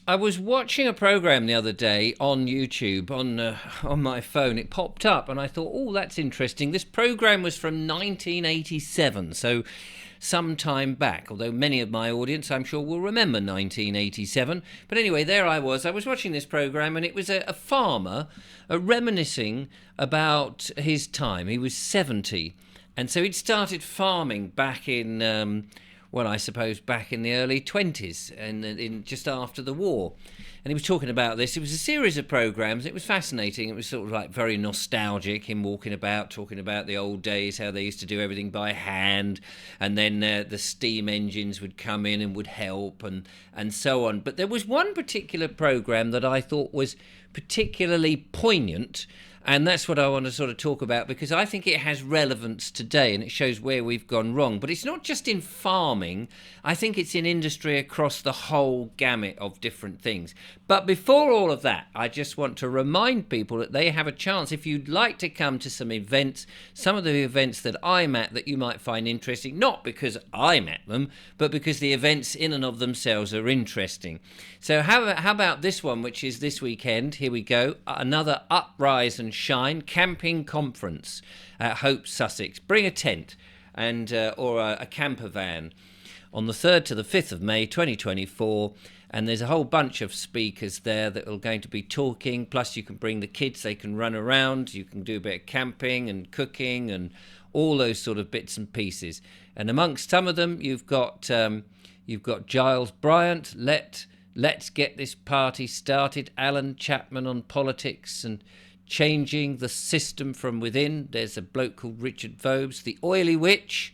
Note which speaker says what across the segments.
Speaker 1: I was watching a program the other day on YouTube on my phone. It popped up, and I thought, "Oh, that's interesting." This program was from 1987, so some time back. Although many of my audience, I'm sure, will remember 1987. But anyway, there I was. I was watching this program, and it was a farmer reminiscing about his time. He was 70, and so he'd started farming back in. Well, I suppose back in the early 20s and in just after the war. And he was talking about this. It was a series of programs. It was fascinating. It was sort of like very nostalgic, him walking about, talking about the old days, how they used to do everything by hand. And then the steam engines would come in and would help and so on. But there was one particular program that I thought was particularly poignant. And that's what I want to sort of talk about, because I think it has relevance today and it shows where we've gone wrong. But it's not just in farming. I think it's in industry across the whole gamut of different things. But before all of that, I just want to remind people that they have a chance. If you'd like to come to some events, some of the events that I'm at that you might find interesting, not because I'm at them, but because the events in and of themselves are interesting. So how about this one, which is this weekend? Here we go. Another Uprise and Shine camping conference at Hope, Sussex. Bring a tent and or a camper van on the 3rd to the 5th of May 2024. And there's a whole bunch of speakers there that are going to be talking. Plus, you can bring the kids. They can run around. You can do a bit of camping and cooking and all those sort of bits and pieces. And amongst some of them, you've got Giles Bryant. Let's get this party started. Alan Chapman on politics and changing the system from within. There's a bloke called Richard Vobes. The Oily Witch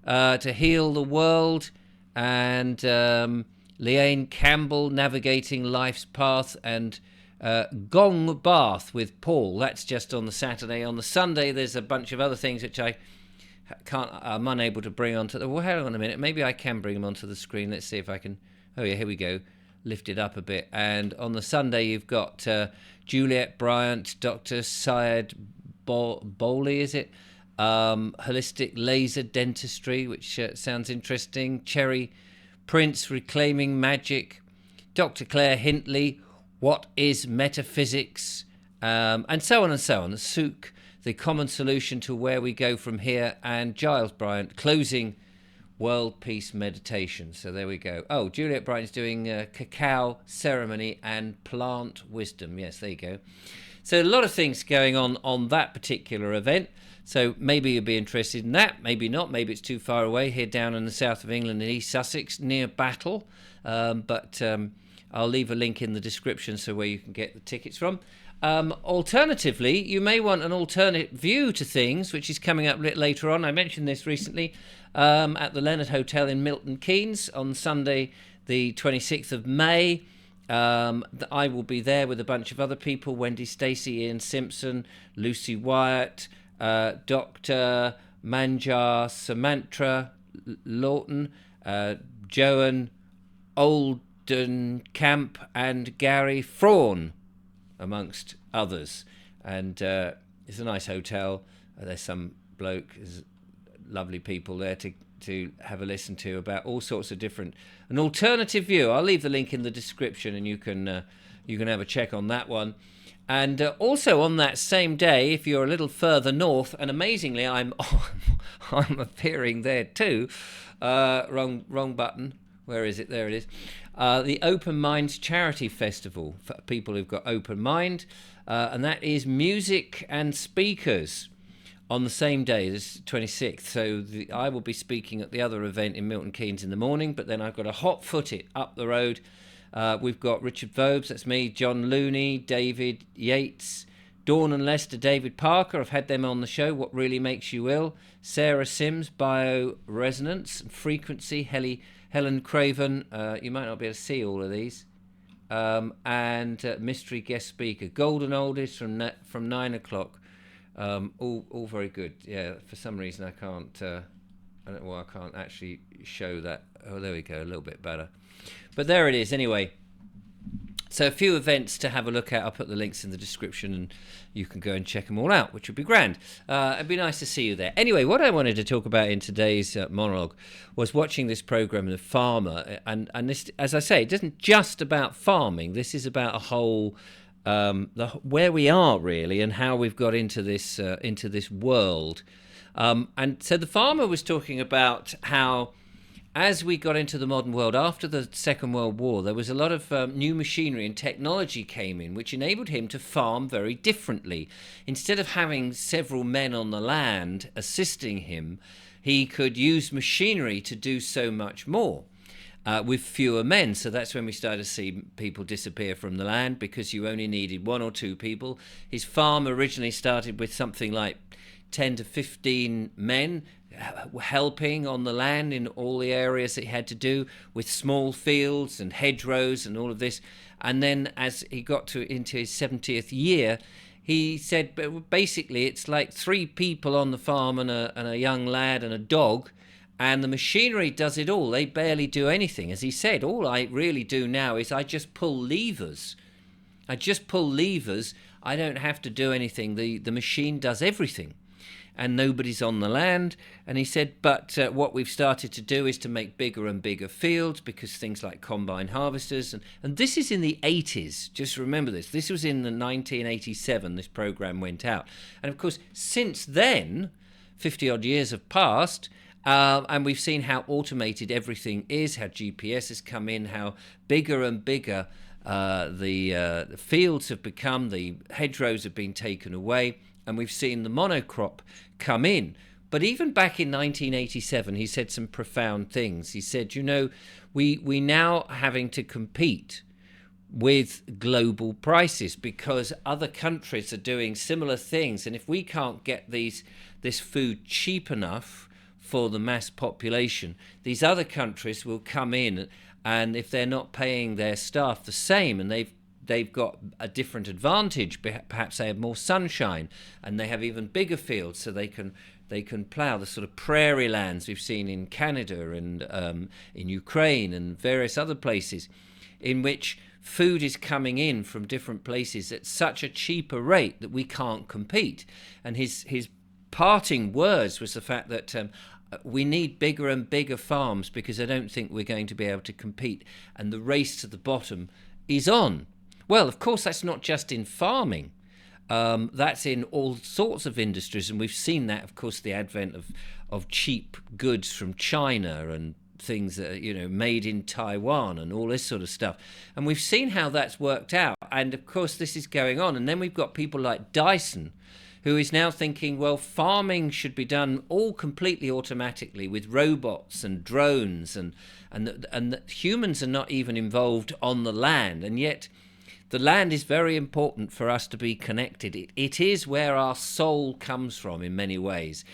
Speaker 1: to heal the world. And Leanne Campbell, navigating life's path. And Gong Bath with Paul. That's just on the Saturday. On the Sunday, there's a bunch of other things which I'm unable to bring onto the... Well, hang on a minute. Maybe I can bring them onto the screen. Let's see if I can... Oh, yeah, here we go. Lift it up a bit. And on the Sunday, you've got Juliet Bryant, Dr. Syed Bowley, is it? Holistic laser dentistry, which sounds interesting. Cherry Prince, reclaiming magic. Dr. Claire Hintley, what is metaphysics? And so on and so on. The Souk, the common solution to where we go from here. And Giles Bryant, closing World Peace Meditation. So there we go. Oh, Juliet Bryant's doing cacao ceremony and plant wisdom. Yes, there you go. So a lot of things going on that particular event. So maybe you'll be interested in that. Maybe not. Maybe it's too far away here down in the south of England in East Sussex near Battle. But I'll leave a link in the description so where you can get the tickets from. Alternatively, you may want an alternate view to things, which is coming up a bit later on. I mentioned this recently at the Leonard Hotel in Milton Keynes on Sunday, the 26th of May. I will be there with a bunch of other people: Wendy Stacey, Ian Simpson, Lucy Wyatt, Dr. Manjar Samantra Lawton, Joan Oldenkamp, and Gary Fraun, amongst others. And it's a nice hotel. There's some bloke, there's lovely people there to have a listen to about all sorts of different, an alternative view. I'll leave the link in the description, and you can have a check on that one. And also on that same day, if you're a little further north, and amazingly I'm appearing there too. Wrong button. Where is it? There it is. The Open Minds Charity Festival for people who've got open mind, and that is music and speakers on the same day, this 26th. So I will be speaking at the other event in Milton Keynes in the morning, but then I've got to hot-foot it up the road. We've got Richard Vobes, that's me, John Looney, David Yates, Dawn and Lester, David Parker. I've had them on the show. What Really Makes You Ill. Sarah Sims, Bioresonance and Frequency. Helen Craven, you might not be able to see all of these. And mystery guest speaker. Golden Oldies from 9 o'clock. All very good. Yeah, for some reason I can't I can't actually show that. Oh, there we go, a little bit better. But there it is anyway. So a few events to have a look at. I'll put the links in the description and you can go and check them all out, which would be grand. It'd be nice to see you there. Anyway, what I wanted to talk about in today's monologue was watching this program, The Farmer. And this, as I say, it isn't just about farming. This is about a whole, where we are really and how we've got into this world. And so The Farmer was talking about how, as we got into the modern world after the Second World War, there was a lot of new machinery and technology came in, which enabled him to farm very differently. Instead of having several men on the land assisting him, he could use machinery to do so much more with fewer men. So that's when we started to see people disappear from the land, because you only needed 1 or 2 people. His farm originally started with something like 10 to 15 men helping on the land in all the areas that he had to do, with small fields and hedgerows and all of this. And then as he got into his 70th year, he said basically it's like 3 people on the farm and a young lad and a dog, and the machinery does it all. They barely do anything. As he said, all I really do now is I just pull levers. I don't have to do anything. The machine does everything. And nobody's on the land. And he said, but what we've started to do is to make bigger and bigger fields, because things like combine harvesters, and this is in the 80s. Just remember this. This was in the 1987, this program went out. And of course, since then, 50 odd years have passed, and we've seen how automated everything is, how GPS has come in, how bigger and bigger the fields have become, the hedgerows have been taken away, and we've seen the monocrop come in. But even back in 1987, he said some profound things. He said, we now having to compete with global prices because other countries are doing similar things. And if we can't get this food cheap enough for the mass population, these other countries will come in, and if they're not paying their staff the same, and they've got a different advantage, perhaps they have more sunshine and they have even bigger fields, so they can plough the sort of prairie lands we've seen in Canada and in Ukraine and various other places, in which food is coming in from different places at such a cheaper rate that we can't compete. And his parting words was the fact that we need bigger and bigger farms, because I don't think we're going to be able to compete, and the race to the bottom is on. Well, of course, that's not just in farming. That's in all sorts of industries. And we've seen that, of course, the advent of cheap goods from China and things that are, made in Taiwan and all this sort of stuff. And we've seen how that's worked out. And, of course, this is going on. And then we've got people like Dyson, who is now thinking, well, farming should be done all completely automatically with robots and drones, and that humans are not even involved on the land. And yet the land is very important for us to be connected. It is where our soul comes from in many ways,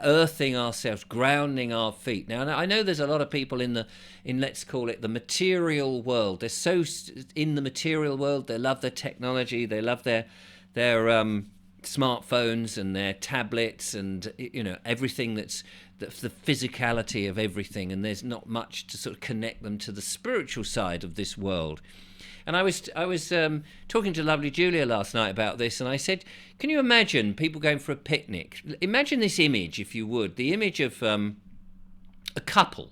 Speaker 1: earthing ourselves, grounding our feet. Now, I know there's a lot of people in let's call it the material world. They're so in the material world. They love their technology. They love their smartphones and their tablets and everything that's the physicality of everything. And there's not much to sort of connect them to the spiritual side of this world. And I was talking to lovely Julia last night about this, and I said, can you imagine people going for a picnic? Imagine this image, if you would, the image of a couple,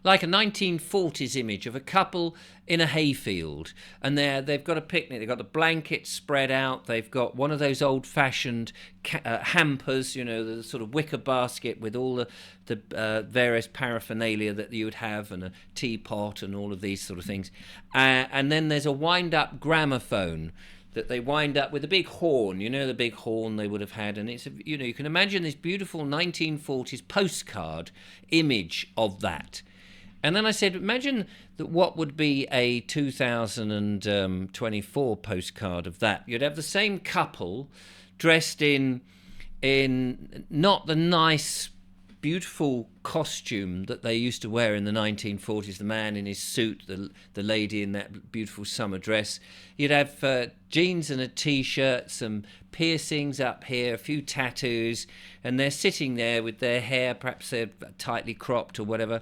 Speaker 1: like a 1940s image of a couple in a hayfield, and they've got a picnic. They've got the blankets spread out. They've got one of those old-fashioned hampers, the sort of wicker basket with all the various paraphernalia that you would have, and a teapot and all of these sort of things. And then there's a wind-up gramophone that they wind up with a big horn, the big horn they would have had. And it's, you can imagine this beautiful 1940s postcard image of that. And then I said, imagine that what would be a 2024 postcard of that. You'd have the same couple dressed in not the nice, beautiful costume that they used to wear in the 1940s, the man in his suit, the lady in that beautiful summer dress. You'd have jeans and a T-shirt, some piercings up here, a few tattoos, and they're sitting there with their hair, perhaps they're tightly cropped or whatever.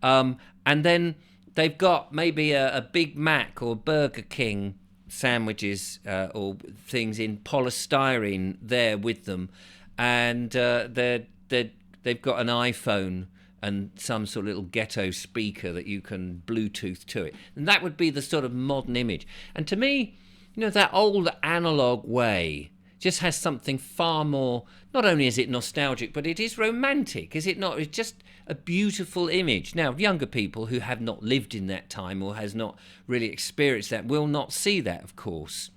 Speaker 1: And then they've got maybe a Big Mac or Burger King sandwiches or things in polystyrene there with them, and they've got an iPhone and some sort of little ghetto speaker that you can Bluetooth to it. And that would be the sort of modern image. And to me, that old analog way just has something far more, not only is it nostalgic, but it is romantic, is it not? It's just a beautiful image. Now, younger people who have not lived in that time or has not really experienced that will not see that, of course.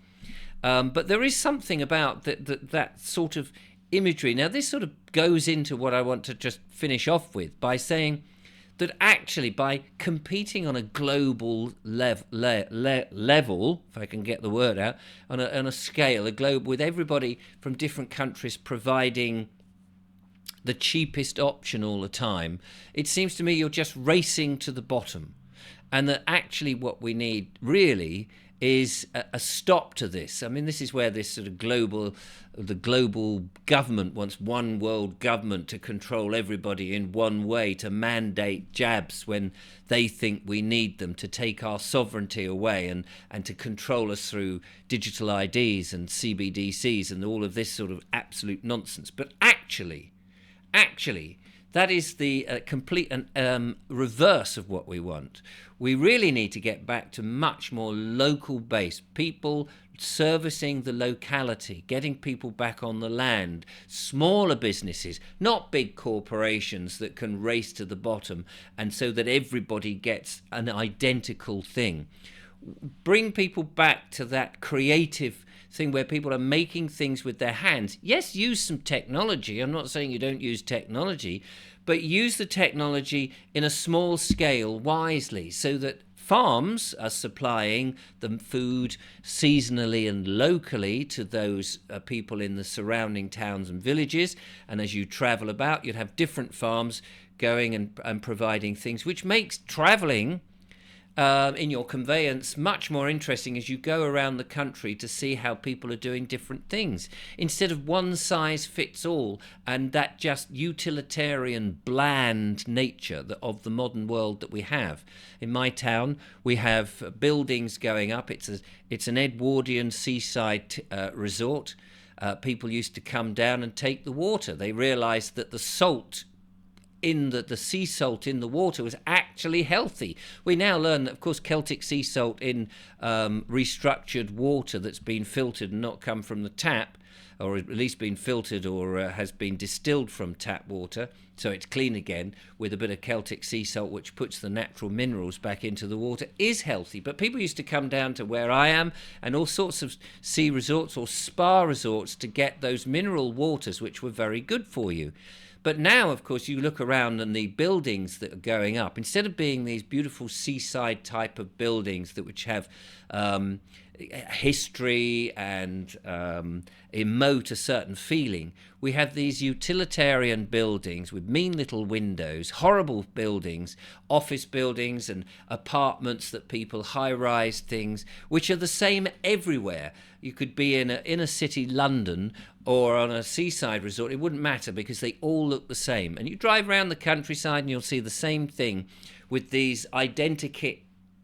Speaker 1: But there is something about that sort of imagery. Now, this sort of goes into what I want to just finish off with by saying that actually by competing on a global level, if I can get the word out, on a scale, a globe with everybody from different countries providing the cheapest option all the time, it seems to me you're just racing to the bottom. And that actually what we need really is a stop to this. I mean, this is where this sort of the global government wants one world government to control everybody in one way, to mandate jabs when they think we need them, to take our sovereignty away and to control us through digital IDs and CBDCs and all of this sort of absolute nonsense. But actually, that is the complete reverse of what we want. We really need to get back to much more local based people servicing the locality, getting people back on the land, smaller businesses, not big corporations that can race to the bottom and so that everybody gets an identical thing. Bring people back to that creative thing where people are making things with their hands. Yes, use some technology. I'm not saying you don't use technology, but use the technology in a small scale wisely so that farms are supplying the food seasonally and locally to those people in the surrounding towns and villages. And as you travel about, you'd have different farms going and providing things, which makes traveling in your conveyance much more interesting as you go around the country to see how people are doing different things instead of one size fits all and that just utilitarian bland nature of the modern world that we have. In my town we have buildings going up. It's an Edwardian seaside resort. People used to come down and take the water. They realized that the salt in the sea salt in the water was actually healthy. We now learn that, of course, Celtic sea salt in restructured water that's been filtered and not come from the tap, or at least been filtered or has been distilled from tap water, so it's clean again with a bit of Celtic sea salt which puts the natural minerals back into the water, is healthy. But people used to come down to where I am and all sorts of sea resorts or spa resorts to get those mineral waters which were very good for you. But now, of course, you look around and the buildings that are going up, instead of being these beautiful seaside type of buildings that which have history and emote a certain feeling, we have these utilitarian buildings with mean little windows, horrible buildings, office buildings and apartments that people, high-rise things, which are the same everywhere. You could be in a inner city London or on a seaside resort, it wouldn't matter because they all look the same. And you drive around the countryside and you'll see the same thing with these identikit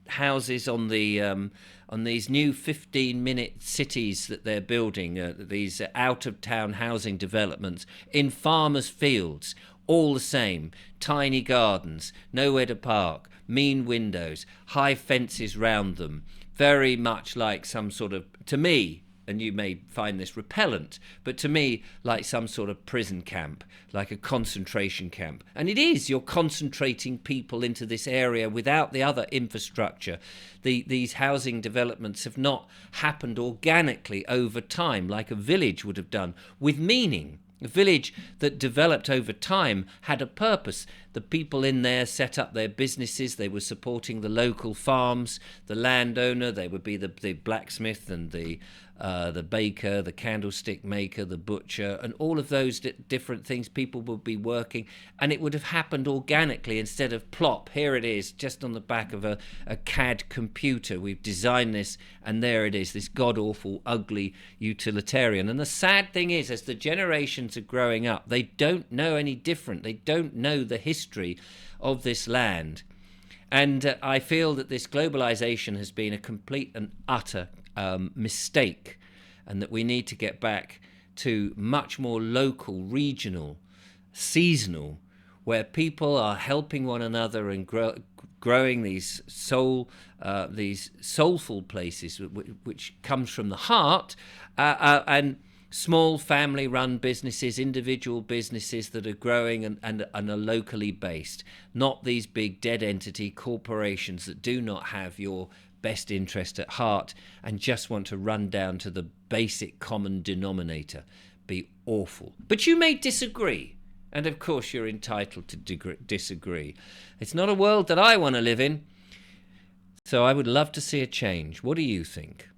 Speaker 1: houses on these new 15-minute cities that they're building, these out-of-town housing developments in farmers' fields, all the same, tiny gardens, nowhere to park, mean windows, high fences round them, very much like some sort of, to me, and you may find this repellent, but to me, like some sort of prison camp, like a concentration camp. And it is, you're concentrating people into this area without the other infrastructure. These housing developments have not happened organically over time, like a village would have done, with meaning. A village that developed over time had a purpose. The people in there set up their businesses. They were supporting the local farms, the landowner. They would be the blacksmith and the baker, the candlestick maker, the butcher, and all of those different things. People would be working, and it would have happened organically instead of plop. Here it is, just on the back of a CAD computer. We've designed this, and there it is, this god-awful, ugly utilitarian. And the sad thing is, as the generations are growing up, they don't know any different. They don't know the history of this land. And I feel that this globalization has been a complete and utter mistake, and that we need to get back to much more local, regional, seasonal, where people are helping one another and growing these soulful places, which comes from the heart, and small family-run businesses, individual businesses that are growing and are locally based, not these big dead entity corporations that do not have your best interest at heart and just want to run down to the basic common denominator. Be awful. But you may disagree, and of course you're entitled to disagree. It's not a world that I want to live in, so I would love to see a change. What do you think?